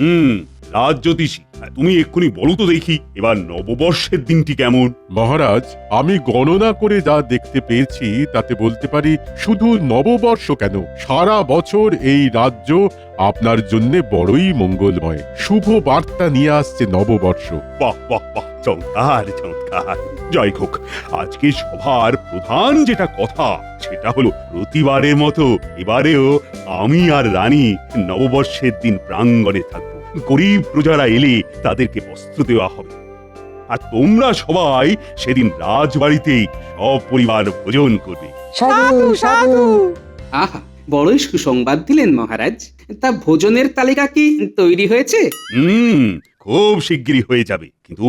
হুম, রাজ জ্যোতিষী, তুমি এক্ষুনি বলো তো দেখি এবার নববর্ষের দিনটি কেমন? মহারাজ, আমি গণনা করে যা দেখতে পেয়েছি তাতে বলতে পারি শুধু নববর্ষ কেন, সারা বছর এই রাজ্য আপনার জন্য বড়ই মঙ্গলময়। শুভ বার্তা নিয়ে আসছে নববর্ষ। বাহ বাহ বাহ, চমৎকার চমৎকার। যাই হোক, আজকে সভার প্রধান যেটা কথা সেটা হলো প্রতিবারের মতো এবারেও আমি আর রানী নববর্ষের দিন প্রাঙ্গণে থাকবো। গরিব প্রজারা এলে তাদেরকে বস্ত্র দেওয়া হবে, আর তোমরা সবাই সেদিন রাজবাড়িতেই সপরিবার ভোজন করবে। সাধু সাধু। আহা, বড়ই সুসংবাদ দিলেন মহারাজ। তা ভোজনের তালিকা কি তৈরি হয়েছে? খুব শিগগিরই হয়ে যাবে, কিন্তু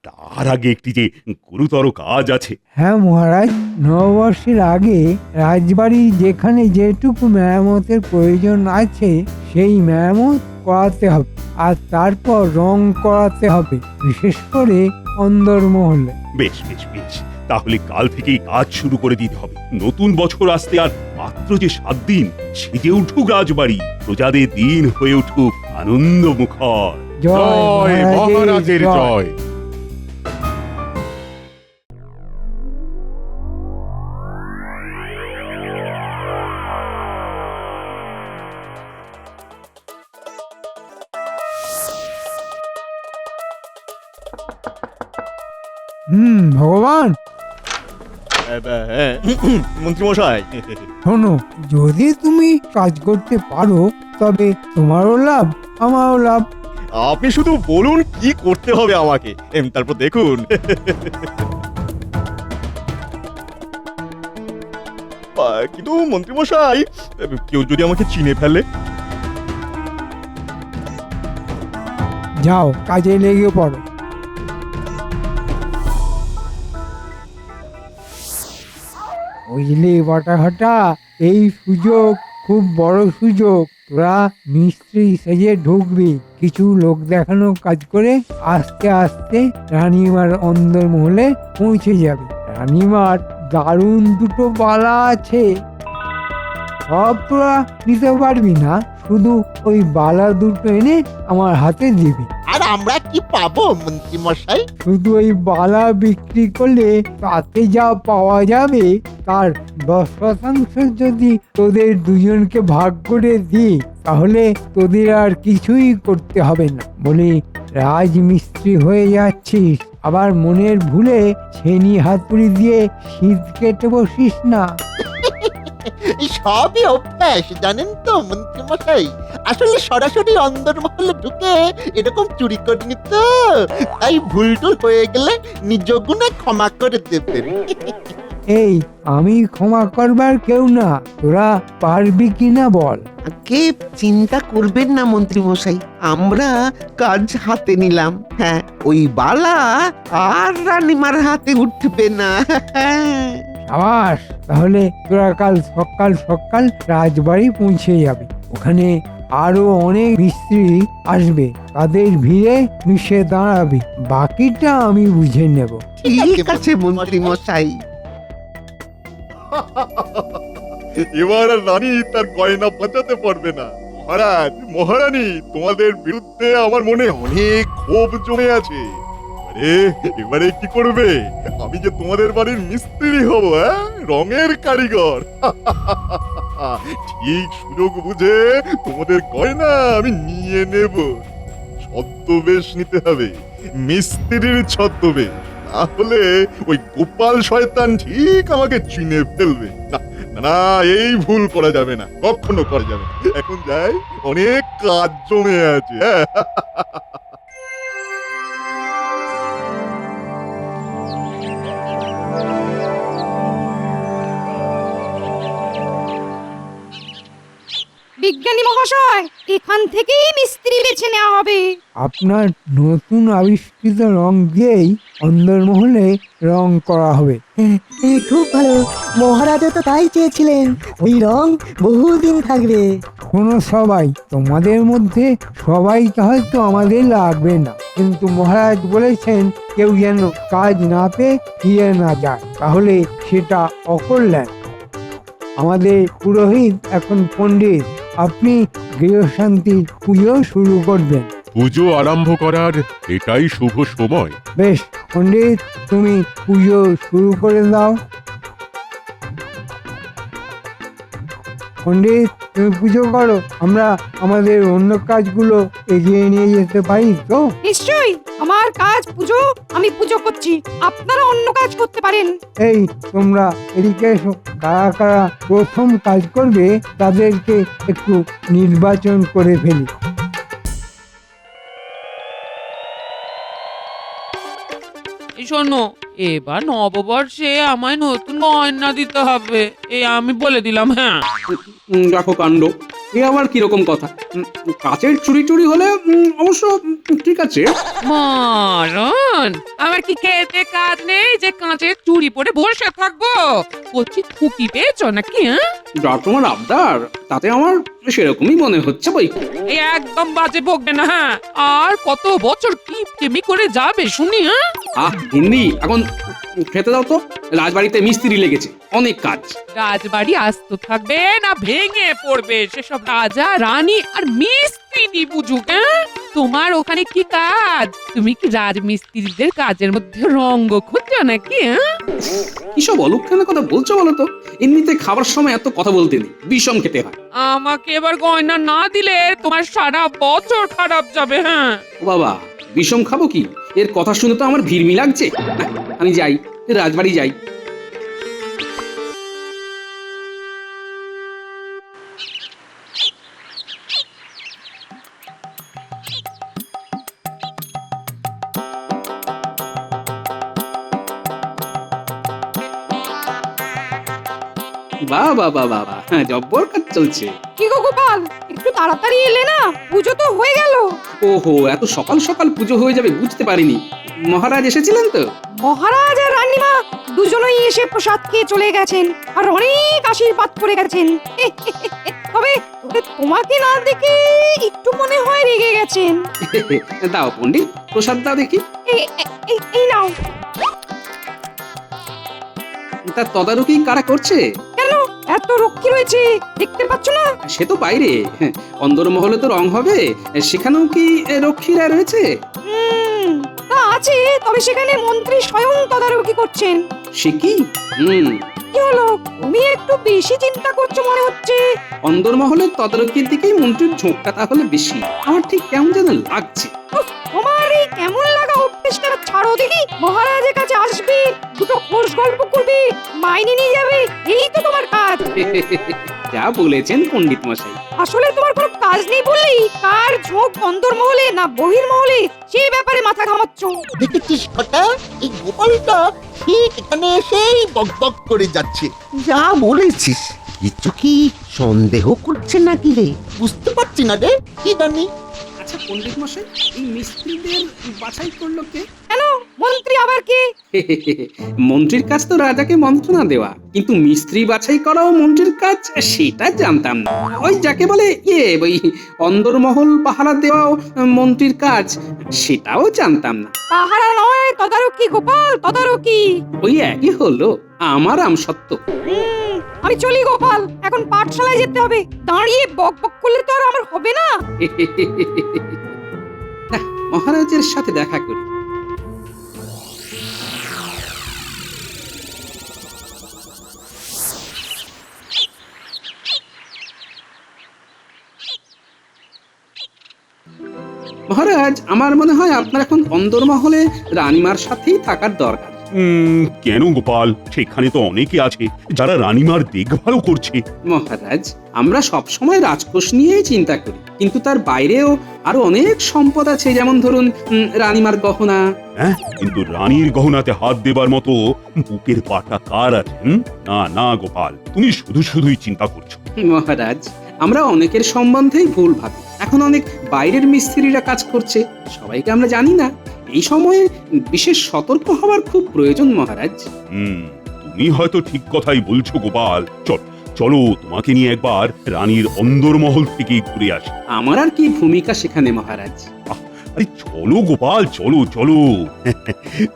তার আগে একটি যে গুরুতর কাজ আছে। হ্যাঁ মহারাজ, নববর্ষের আগে রাজবাড়ি যেখানে যেটুকু মেরামতের প্রয়োজন আছে সেই মেরামত করাতে হবে, আর তারপর রং করাতে হবে, বিশেষ করে অন্দরমহলে। বেশ বেশ বেশ, তাহলে কাল থেকেই কাজ শুরু করে দিতে হবে। নতুন বছর আসতে আর মাত্র যে 7 দিন, সেজে উঠুক রাজবাড়ি, প্রজাদের দিন হয়ে উঠুক আনন্দ মুখর। জয় মহারাজের জয়। ভগবান, মন্ত্রী মশাই, শোনো, যদি তুমি কাজ করতে পারো তবে তোমারও লাভ, আমারও লাভ। আপনি শুধু বলুন কি করতে হবে আমাকে, তারপর দেখুন। কিন্তু মন্ত্রী মশাই, কেউ যদি আমাকে চিনে ফেলে? যাও, কাজে লেগে পড়ো। বুঝলি বটাঘটা, এই সুযোগ খুব বড় সুযোগ। তোরা মিস্ত্রি সেজে ঢুকবি, কিছু লোক দেখানো কাজ করে আস্তে আস্তে রানীমার অন্দরমহলে পৌঁছে যাবে। রানীমার দারুণ দুটো বালা আছে, সব তোরা নিতে পারবি না, শুধু ওই বালা দুটো এনে আমার হাতে দিবি। আর আমরা কি পাবো মন্ত্রী মশাই? শুধু ওই বালা বিক্রি করলে তাতে যা পাওয়া যাবে তার 10% যদি তোদের দুজনকে ভাগ করে দিই, তাহলে তোদের আর কিছুই করতে হবে না। বলি, রাজমিস্ত্রি হয়ে যাচ্ছিস, আবার মনের ভুলে ছেনি হাতুড়ি দিয়ে শীত কেটে বসিস না। এই সবই অভ্যাস, জানেন তো মন্ত্রী মশাই। আসলে সরাসরি অন্দরমহলে ঢুকে এরকম চুরি করিনি তো, তাই ভুল টুল হয়ে গেলে নিজ গুণে ক্ষমা করে দেবেন। এই, আমি ক্ষমা করবার কেউ না, তোরা পারবি কিনা বল। কে চিন্তা করবেন না মন্ত্রী মশাই, আমরা কাজ হাতে নিলাম। হ্যাঁ, ওই বালা আর রানীমার হাতে উঠবে না। সাবাস, তাহলে তোরা কাল সকাল সকাল রাজবাড়ি পৌঁছে যাবে। ওখানে আরো অনেক মিস্ত্রি আসবে, তাদের ভিড়ে মিশে দাঁড়াবি, বাকিটা আমি বুঝে নেব। ঠিক আছে মন্ত্রী মশাই। এবার আর রানী তার গয়না বাঁচাতে পারবে না। মহারাজ, মহারানী, তোমাদের বিরুদ্ধে আমার মনে অনেক ক্ষোভ জমে আছে। এবারে কি করবে? আমি যে তোমাদের বাড়ির মিস্ত্রি হব, রঙের কারিগর। ঠিক সুযোগ বুঝে তোমাদের গয়না আমি নিয়ে নেব। ছদ্মবেশ নিতে হবে, মিস্ত্রির ছদ্মবেশ, তাহলে ওই গোপাল শয়তান ঠিক আমাকে চিনে ফেলবে না। না, এই ভুল করা যাবে না, কখনো করা যাবে না। এখন যাই, অনেক কাজ জমে আছে। বিজ্ঞানী মহাশয়, এখান থেকেই মিস্ত্রি বেছে নেওয়া হবে। আপনার নতুন আবিষ্কৃত রং দিয়েই অন্দরমহলে রং করা হবে। খুব ভালো, মহারাজা তো তাই চেয়েছিলেন। ওই রং বহুদিন থাকবে। কোনো সবাই, তোমাদের মধ্যে সবাইকে হয়তো আমাদের লাগবে না, কিন্তু মহারাজ বলেছেন কেউ যেন কাজ না পেয়ে ফিরে না যায়, তাহলে সেটা অকল্যাণ। আমাদের পুরোহিত এখন পণ্ডিত, আপনি গৃহশান্তির পুজো শুরু করবেন। পুজো আরম্ভ করার এটাই শুভ সময়। বেশ পণ্ডিত, তুমি পুজো শুরু করে দাও। পণ্ডিত, তুমি পুজো করো, আমরা আমাদের অন্য কাজগুলো এগিয়ে নিয়ে যেতে পারি তো? নিশ্চয়ই, আমার কাজ পুজো, আমি পুজো করছি, আপনারা অন্য কাজ করতে পারেন। এই তোমরা এদিকে এসো। কারা কারা প্রথম কাজ করবে তাদেরকে একটু নির্বাচন করে ফেলি। এই শোনো, এবার নববর্ষে আমায় নতুন গয়না দিতে হবে, এই আমি বলে দিলাম। হ্যাঁ, দেখো কাণ্ড, এ আবার কিরকম কথা? কাচের চুরি চুরি হলে অবশ্য ঠিক আছে। মরণ, আমার কি খেতে কাজ নেই যে কাঁচের চুড়ি পরে বসে থাকবো? কচি খুকি পেয়েছো নাকি? হ্যাঁ, যা তোমার আবদার, তাতে আমার সেরকমই মনে হচ্ছে বই। এই একদম বাজে বকবে না। হ্যাঁ, আর কত বছর কি প্রেমি করে যাবে শুনি? হ্যাঁ, হিন্দি এখন খেতে দাও তো, রাজবাড়িতে মিস্ত্রি লেগেছে, অনেক কাজ। রাজবাড়ি আস্ত থাকবে না ভেঙে পড়বে সেসব রাজা রানী আর মিস্ত্রি বুঝুক। হ্যাঁ, তোমার ওখানে কি কাজ? তুমি কি রাজমিস্ত্রিদের কাজের মধ্যে রঙ্গ খুঁজছো নাকি? হ্যাঁ, কিসব অলক্ষণের কথা বলছো বলো তো? এমনিতে খাবার সময় এত কথা বলতে নেই, বিষম খেতে হয়। আমাকে এবার গয়না না দিলে তোমার সারা বছর খারাপ যাবে। হ্যাঁ, ও বাবা, বিষম খাবো কি? এর কথা শুনে তো আমার ভিড়মি লাগছে। আমি যাই, রাজবাড়ি যাই। বাবা বাবা বাবা, হ্যাঁ, জব্বর কাজ চলছে। কি গো গোপাল, একটু তাড়াতাড়ি এলে না, পুজো তো হয়ে গেল। ওহো, এত সকাল সকাল পুজো হয়ে যাবে বুঝতে পারিনি। মহারাজ এসেছিলেন তো? মহারাজ আর রানীমা দুজনেই এসে প্রসাদ খেয়ে চলে গেছেন, আর অনেক আশীর্বাদ করে গেছেন। তবে তোমাকে না দেখে একটু মনে হয় রেগে গেছেন। দাও পণ্ডিত, প্রসাদ দাও দেখি। এই নাও। তা তদারকি কারা করছে? কেন, এত রক্ষী রয়েছে, দেখতে পাচ্ছ না? সে তো বাইরে, অন্দরমহলে তো রং হবে, সেখানেও কি রক্ষীরা রয়েছে? তা আছে, তবে সেখানে মন্ত্রী স্বয়ং তদারকি করছেন। সে কি? কি হলো, তুমি একটু বেশি চিন্তা করছো মনে হচ্ছে। অন্দরমহলের তদারকির দিকেই মন্ত্রীর ঝোঁকটা তাহলে বেশি, আমার ঠিক কেমন যেন লাগছে। তোমার এই কেমন লাগা অভ্যেসটা ছাড়ো দেখি। মহারাজের কাছে আসবে, দুটো খোশ গল্প করবে, মাইনে নিয়ে যাবে, এই তো তোমার কাজ। যা বলেছেন পণ্ডিত মশাই। আসলে তোমার কোনো কাজ নেই বললেই কার ঝোঁক অন্তর্মহলে না বহির্মহলে সেই ব্যাপারে মাথা ঘামাচ্ছ। দেখেছিস কটা, এই গোপালটা ঠিক এখানে এসেই বকবক করে যাচ্ছে। যা বলেছিস, কিছু কি সন্দেহ করছে নাকি রে? বুঝতে পারছি না রে, কি জানি। আচ্ছা পণ্ডিত মশাই, এই মিস্ত্রিদের বাছাই করলো কে? কেন, মন্ত্রী আবার কে? মন্ত্রীর কাজ তো রাজাকে মন্ত্রণা দেওয়া, কিন্তু মিস্ত্রি বাছাই করাও মন্ত্রীর কাজ, সেটা জানতাম না। ওই যাকে বলে ওই অন্দরমহল পাহারা দেওয়াও মন্ত্রীর কাজ, সেটাও জানতাম না। পাহারা নয়, তদারকি গোপাল, তদারকি। ওই একই হলো, আমার আমসত্ব। আমি চলি গোপাল, এখন পাঠশালায় যেতে হবে। দাঁড়িয়ে বক বক করলে তো আর আমার হবে না। মহারাজের সাথে দেখা করি। মহারাজ, আমার মনে হয় আপনার এখন অন্দরমহলে রানীমার সাথেই থাকার দরকার। কেন গোপাল, সেখানে তো অনেকে আছে যারা রানীমার দেখভালও করছে। মহারাজ, আমরা সব সময় রাজকোষ নিয়েই চিন্তা করি, কিন্তু তার বাইরেও আরো অনেক সম্পদ আছে, যেমন ধরুন রানীমার গহনা। হ্যাঁ, কিন্তু রানীর গহনাতে হাত দেবার মতো বুকের পাটা কার আছে? না না গোপাল, তুমি শুধু শুধুই চিন্তা করছো। মহারাজ, আমরা অনেকের সম্বন্ধেই ভুল ভাবি। এখন অনেক বাইরের মিস্ত্রিরা কাজ করছে, সবাইকে আমরা জানি না। এই সময়ে বিশেষ সতর্ক হওয়ার খুব প্রয়োজন মহারাজ। তুমি হয়তো ঠিক কথাই বলছো গোপাল। চলো তোমাকে নিয়ে একবার রানীর অন্দরমহল থেকে ঘুরে আসি। আমার আর কি ভূমিকা সেখানে মহারাজ? আরে চলো গোপাল, চলো চলো।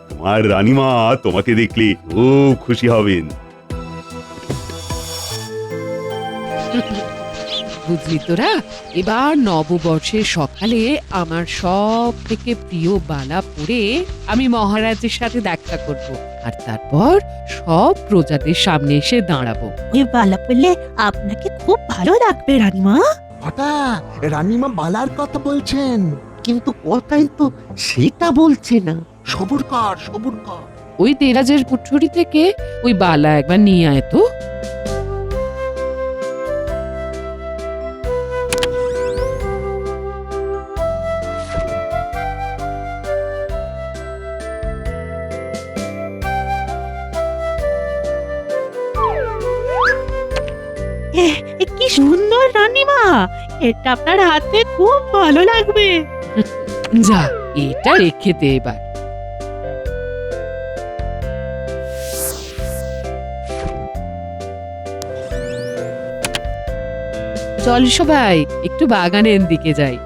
তোমার রানীমা তোমাকে দেখলে খুব খুশি হবেন। বুঝলি তোরা, এবার নববর্ষের সকালে আমার সব থেকে প্রিয় বালা পরে আমি মহারাজের সাথে দেখা করব, আর তারপর সব প্রজাদের সামনে এসে দাঁড়াবো। ওই বালা পেলে আপনাকে খুব ভালো লাগবে রানীমা। হঠাৎ রানীমা বালার কথা বলছেন। কিন্তু কথাই তো সেটা বলছে না। সবুর কর, সবুর কর। ওই দেরাজের পুঠুরি থেকে ওই বালা একবার নিয়ে আয় তো। কি সুন্দর রানীমা, এটা আপনার হাতে খুব ভালো লাগবে। যা, এটা রেখে দে এবার। চল সবাই একটু বাগানের দিকে যাই।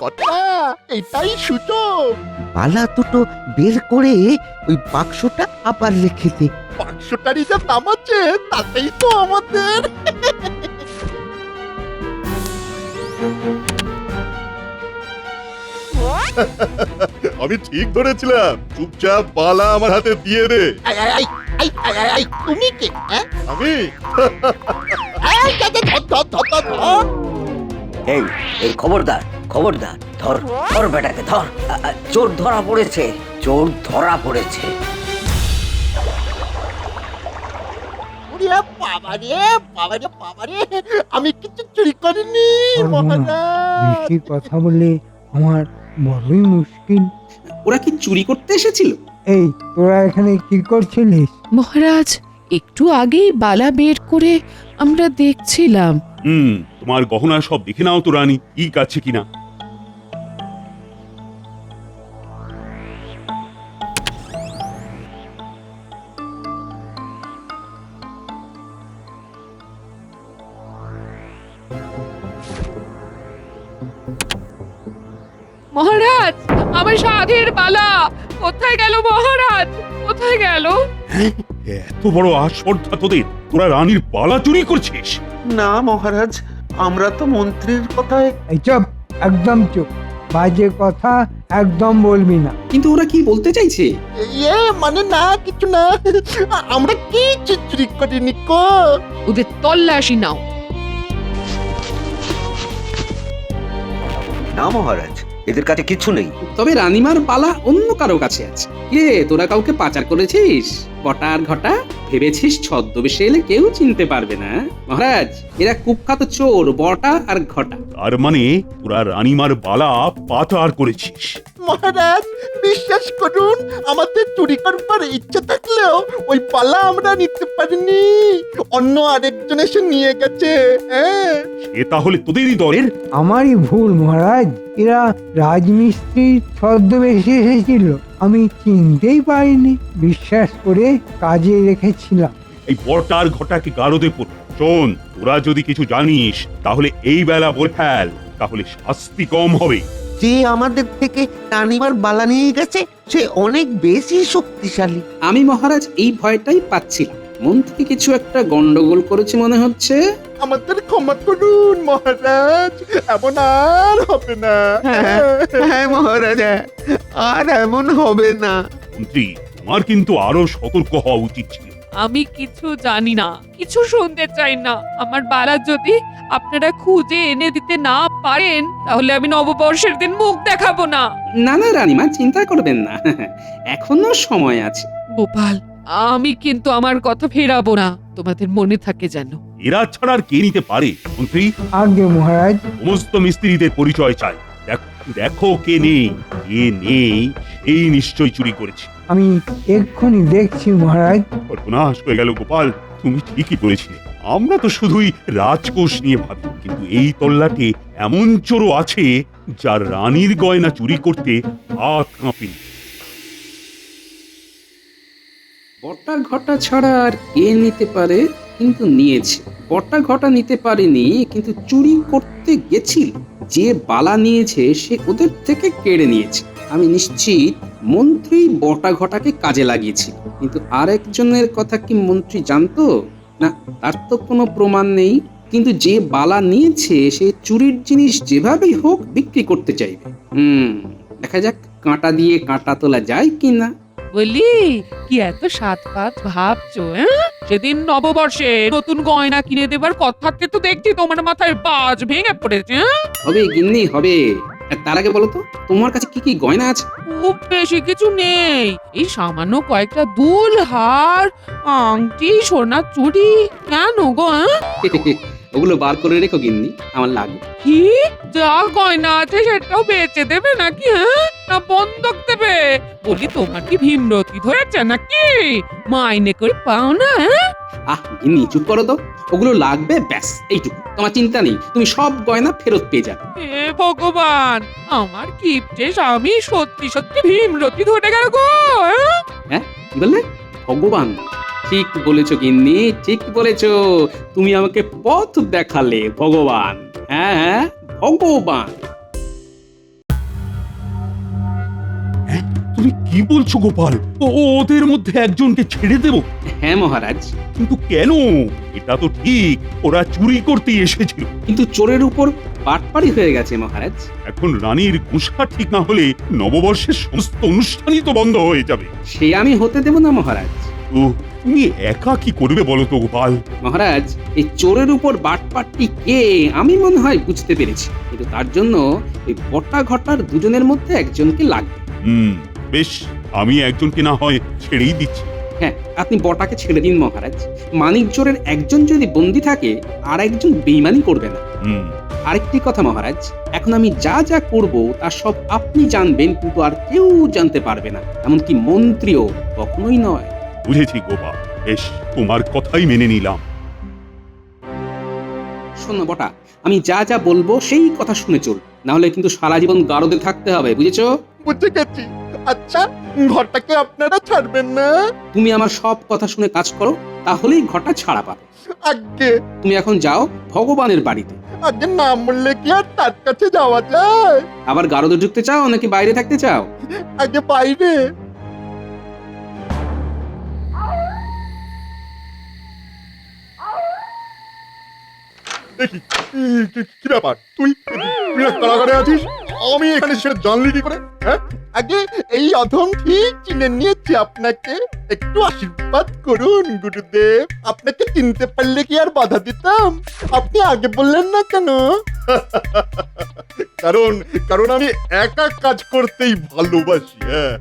ঘটা, এটাই সুযোগ। বালা দুটো বের করে ওই বাক্সটা আবার রেখে দে। বাক্সটারই যা দাম আছে তাতেই তো আমাদের। আমি ঠিক ধরেছিলাম, চুপচাপ বালা আমার হাতে দিয়ে দে। আই, আই, আই, আই, আই, আই, আই, তুমি কে? হ্যাঁ? আমি এই, ধর, ধর, ধর, ধর, ধর, ধর। এই এই খবরদার, খবরদার, ধর ধর বেটাকে ধর। চোর ধরা পড়েছে, চোর ধরা পড়েছে। ওরে বাবারে, বাবারে, বাবারে, আমি কিছু চুরি করিনি মহারাজ। বেশি কথা বলে আমার বড়ই মুশকিল। ওরা কি চুরি করতে এসেছিল? এই তোরা এখানে কি করছিলিস? মহারাজ, একটু আগেই বালা বের করে আমরা দেখছিলাম। তোমার গহনা সব দেখে নাও তো রানী, ঠিক আছে কিনা। মহারাজ, আমার সাধের বালা কোথায় গেল? মহারাজ কোথায় গেল? এত বড় আস্পর্ধা তোদের, তোরা রানীর বালা চুরি করছিস? না মহারাজ, আমরা তো মন্ত্রীর কথায়। এই চুপ, একদম চুপ, বাজে কথা একদম বলবি না। কিন্তু ওরা কি বলতে চাইছে? ইয়ে মানে না, কিছু না, আমরা কি চুরি করিনি কো। ওদের তল্লাশি নাও। না মহারাজ, এদের কাছে কিছু নেই। তবে রানীমার বালা অন্য কারো কাছে আছে। কিরে, তোরা কাউকে পাচার করেছিস? বটা আর ঘটা ভেবেছিস ছদ্মবেশে এলে কেউ চিনতে পারবে না? মহারাজ, এরা কুখ্যাত চোর বটা আর ঘটা। তার মানে তোরা রানীমার বালা পাচার করেছিস? মহারাজ বিশ্বাস করুন, আমাদের চুরি করবার ইচ্ছা থাকলেও ওই পালা আমরা নিতে পারিনি, অন্য আরেকজন এসে নিয়ে গেছে। হ্যাঁ, সে তাহলে তোদেরই দলের? আমারই ভুল মহারাজ, এরা রাজমিস্ত্রির ছদ্মবেশে এসেছিল, আমি চিনতেই পারিনি, বিশ্বাস করে কাজে রেখেছিলাম। এই বটার ঘটাকে গারদে পড়। শোন, তোরা যদি কিছু জানিস তাহলে এই বেলা বলে ফেল, তাহলে শাস্তি কম হবে। যে আমাদের থেকে রানীমার বালা নিয়ে গেছে সে অনেক বেশি শক্তিশালী। আমি মহারাজ এই ভয়টাই পাচ্ছিলাম। মন্ত্রী কিছু একটা গন্ডগোল করেছে মনে হচ্ছে। আমাদের ক্ষমা করুন মহারাজ, এমন আর হবে না। হ্যাঁ মহারাজ, আর এমন হবে না। মন্ত্রী, তোমার কিন্তু আরো সতর্ক হওয়া উচিত ছিল। আমি কিছু জানি না, কিছু শুনতে চাই না। আমার বালা যদি আপনারা খুঁজে এনে দিতে না পারেন তাহলে আমি নববর্ষের দিন মুখ দেখাবো না। না না রানীমা, চিন্তা করবেন না, এখনো সময় আছে। গোপাল, আমি কিন্তু আমার কথা ফেরাবো না, তোমাদের মনে থাকে যেন। এরা ছাড়া আর কে নিতে পারে মন্ত্রী? আগে মহারাজ, সমস্ত মিস্ত্রিদের পরিচয় চাই। দেখো কে নেই, কে নেই সেই নিশ্চয় চুরি করেছে। আমি এক্ষুনি দেখছি মহারাজ। সর্বনাশ হয়ে গেল গোপাল, তুমি ঠিকই বলেছিলে। আমরা তো শুধুই রাজকোষ নিয়ে ভাবি, কিন্তু এই তল্লাটে এমন চোরও আছে যার রানীর গয়না চুরি করতে হাত কাঁপেনি। বটা ঘটা ছাড়া আর কে নিতে পারে, কিন্তু নিয়েছে। বটা ঘটা নিতে পারেনি, কিন্তু চুরি করতে গেছিল। যে বালা নিয়েছে সে ওদের থেকে কেড়ে নিয়েছে। আমি নিশ্চিত মন্ত্রী বটা ঘটাকে কাজে লাগিয়েছিল, কিন্তু আরেকজনের কথা কি মন্ত্রী জানতো? না, তার তো কোনো প্রমাণ নেই। কিন্তু যে বালা নিয়েছে সে চুরির জিনিস যেভাবেই হোক বিক্রি করতে চাইবে। দেখা যাক কাঁটা দিয়ে কাঁটা তোলা যায় কিনা। বলি কি এত সাত পাঁচ ভাবছো? সেদিন নববর্ষে নতুন গয়না কিনে দেবার কথাতে তো দেখছি তোমার মাথায় বাজ ভেঙে পড়েছে। হবে গিন্নি হবে। তার আগে বলো তো, তোমার কাছে কি কি গয়না আছে? খুব বেশি কিছু নেই, এই সামান্য কয়েকটা দুল, হার, আংটি, সোনার চুড়ি। কেন গো? ওগুলো বার করে রেখো গিন্নি, আমার লাগবে। কি যা গয়না আছে সেটাও বেচে দেবে নাকি? না বন্ধক দেবে? বলি তোমার কি ভীমরতি ধরেছে নাকি? মাইনে করে পাও না? গিন্নি চুপ করো তো। ওগুলো লাগবে ব্যাস, এইটুকু। তোমার চিন্তা নেই, তুমি সব গয়না ফেরত পেয়ে যাবে। হে ভগবান, আমার কিপ্টে স্বামী সত্যি সত্যি ভীমরতি ধরে গেল গো। হ্যাঁ কি বললে? ভগবান? ঠিক বলেছো গিন্নি, ঠিক বলেছো। তুমি আমাকে পথ দেখালে ভগবান। হ্যাঁ, ভগবান। তুমি কি বলছো গোপাল? ওদের মধ্যে একজনকে ছেড়ে দেব? হ্যাঁ মহারাজ। কিন্তু কেন? এটা তো ঠিক, ওরা চুরি করতে এসেছিল। কিন্তু চোরের উপর বাটপাড়ি হয়ে গেছে মহারাজ। এখন রানীর গুসা ঠিক না হলে নববর্ষের সমস্ত অনুষ্ঠানই তো বন্ধ হয়ে যাবে। সে আমি হতে দেব না মহারাজ। তো তুমি একা কি করবে বলো তো গোপাল? মহারাজ, এই চোরের উপর বাটপাটটি কে আমি মনে হয় বুঝতে পেরেছি, কিন্তু তার জন্য এই বটা ঘটার দুজনের মধ্যে একজনকে লাগবে। বেশ, আমি একজনকে না হয় ছেড়েই দিচ্ছি। হ্যাঁ, আপনি বটাকে ছেড়ে দিন মহারাজ। মানিক চোরের একজন যদি বন্দী থাকে আর একজন বেইমানি করবে না। আরেকটি কথা মহারাজ, এখন আমি যা যা করব তা সব আপনি জানবেন, কিন্তু আর কেউ জানতে পারবে না, এমনকি মন্ত্রীও কখনোই নয়। বুঝেছি গোপাল, বেশ, তোমার কথাই মেনে নিলাম। শোনো বটা, আমি যা যা বলবো সেই কথা শুনে চল, না হলে কিন্তু সারা জীবন গারদে থাকতে হবে, বুঝেছো? বুঝে গেছি। আচ্ছা, ঘরটাকে আপনারা ছাড়বেন না? তুমি আমার সব কথা শুনে কাজ করো, তাহলেই ঘরটা ছাড়া পাবে। আগে তুমি এখন যাও ভগবানের বাড়িতে। আগে না মরলে কি আর তার কাছে যাওয়া যায়? আবার গারদে ঢুকতে চাও নাকি বাইরে থাকতে চাও? আগে বাইরে। দেখি কি ব্যাপার, তুই কারাগারে আছিস? আমি এখানে সেটা জানলি কি করে? হ্যাঁ, আগে এই অধম ঠিক চিনে নিয়েছি আপনাকে। একটু আশীর্বাদ করুন গুরুদেব। আপনাকে চিনতে পারলে কি আর বাধা দিতাম? আপনি আগে বললেন না কেন? কারণ আমি একা কাজ করতেই ভালোবাসি। হ্যাঁ,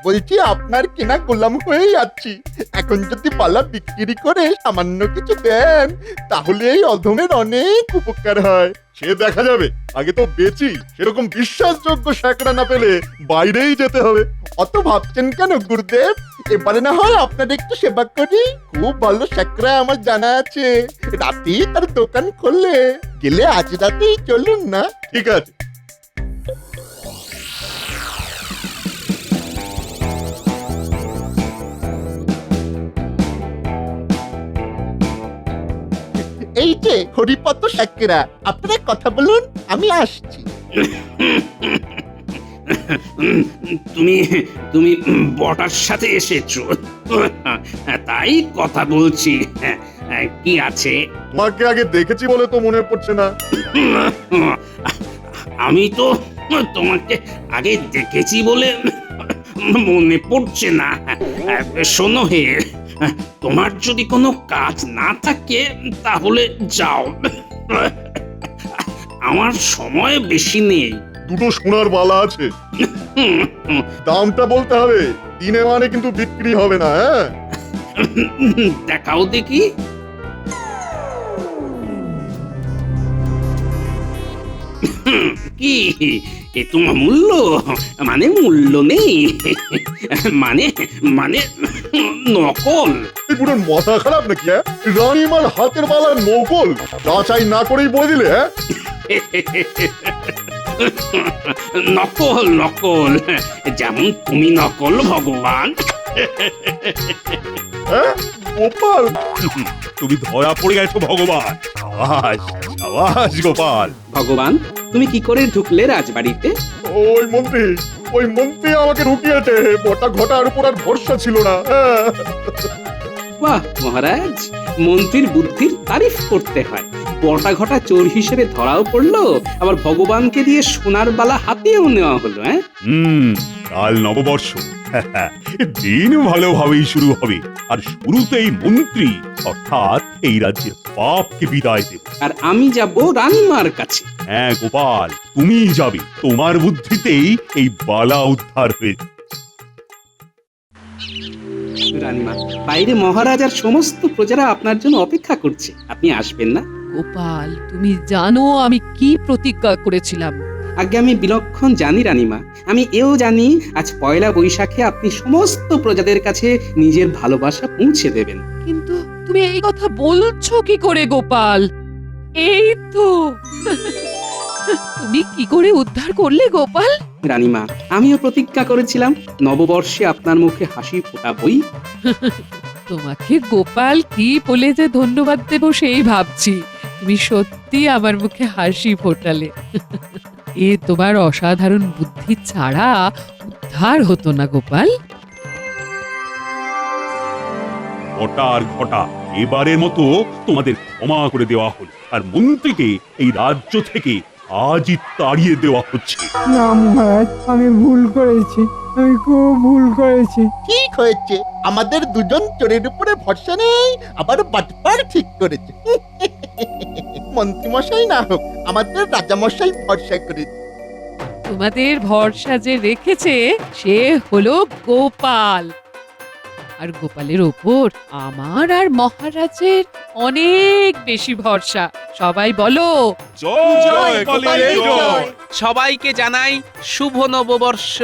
বলছি আপনার কেনা গোলাম হয়েই আছি। এখন যদি পালা বিক্রি করে সামান্য কিছু দেন, তাহলে এই অধমের অনেক উপকার হয়। সে দেখা যাবে, আগে তো বেচি। সেরকম বিশ্বাসযোগ্য স্যাকরা না পেলে বাইরেই যেতে হবে। অত ভাবছেন কেন গুরুদেব? এবারে না হয় আপনার একটু সেবা করি। খুব ভালো স্যাকরা আমার জানা আছে, রাতেই তার দোকান খুললে। গেলে আজ রাতেই চলুন না? ঠিক আছে। এই যে হরিপদ স্যাকরা, আপনারা কথা বলুন, আমি আসছি। তুমি তুমি বটার সাথে এসেছো, তাই কথা বলছি। কি আছে? তোমাকে আগে দেখেছি বলে তো মনে পড়ছে না। আমি তো তোমাকে আগে দেখেছি বলে মনে পড়ছে না। শোনো হে, তোমার যদি কোনো কাজ না থাকে তাহলে যাও, আমার সময় বেশি নেই। দুটো সোনার বালা আছে, দামটা বলতে হবে। দিনে মানে কিন্তু বিক্রি হবে না। হ্যাঁ, দেখাও দেখি। কি এ তোমার মূল্য? মানে মূল্য নেই, মানে মানে নকল। এই পুরো মাথা খারাপ নাকি? হ্যাঁ, রানীমার হাতের বালা নকল যাচাই না করেই বলে দিলে? হ্যাঁ, নকল নকল, যেমন তুমি নকল ভগবান। হ্যাঁ? গোপাল তুমি ধরা পড়ে গেছো ভগবান। সাবাস সাবাস গোপাল। ভগবান, তুমি কি করে ঢুকলে রাজবাড়িতে? ওই মন্ত্রী আমাকে ঢুকিয়েছে। বটা ঘটার উপর আর ভরসা ছিল না। হ্যাঁ। বাহ মহারাজ, মন্ত্রীর বুদ্ধির তারিফ করতে হয়। বটা ঘটা চোর হিসেবে ধরাও পড়লো, আবার ভগবানকে দিয়ে সোনার বালা হাতিয়েও নেওয়া হলো। হ্যাঁ, কাল নববর্ষ। দিন ভালোভাবেই শুরু হবে, আর শুরুতেই মন্ত্রী অর্থাৎ এই রাজ্যের পাপকে বিদায় দেব। আর আমি যাব রানীমার কাছে। হ্যাঁ গোপাল, তুমিই যাবে। তোমার বুদ্ধিতেই এই বালা উদ্ধার হয়েছে। রানীমা, বাইরে মহারাজ আর সমস্ত প্রজারা আপনার জন্য অপেক্ষা করছে। আপনি আসবেন না? গোপাল, তুমি জানো আমি কি প্রতিজ্ঞা করেছিলাম? আগে আমি বিলক্ষণ জানি রানীমা। আমি এও জানি আজ পয়লা বৈশাখে আপনি সমস্ত প্রজাদের কাছে নিজের ভালোবাসা পৌঁছে দেবেন। কিন্তু তুমি এই কথা বলছো কি করে গোপাল? এই তো তুমি কি করে উদ্ধার করলে গোপাল? রানীমা, আমিও প্রতিজ্ঞা করেছিলাম নববর্ষে আপনার মুখে হাসি ফোটাবই। তোমাকে গোপাল কি বলে যে ধন্যবাদ দেব সেই ভাবছি। তুমি সত্যি আমার মুখে হাসি ফোটালে। এ তোমার অসাধারণ বুদ্ধি ছাড়া উদ্ধার হতো না গোপাল। ঘটা আর ঘটা, এবারের মতো তোমাদের ক্ষমা করে দেওয়া হলো, আর মন্ত্রীকে এই রাজ্য থেকে আজই তাড়িয়ে দেওয়া হচ্ছে। না মহারাজ, আমি ভুল করেছি, আমি খুব ভুল করেছি। ঠিক হয়েছে, আমাদের দুজন চোরের উপরে ভরসা নেই, আবার বাটপার ঠিক করেছে। মন্ত্রীমশাই না হোক, আমাদের রাজামশাই ভরসা করেছে। তোমাদের ভরসা যে রেখেছে সে হলো গোপাল। আর গোপালের ওপর আমার আর মহারাজের অনেক বেশি ভরসা। সবাই বলো জয় গোপালের জয়। সবাইকে জানাই শুভ নববর্ষ।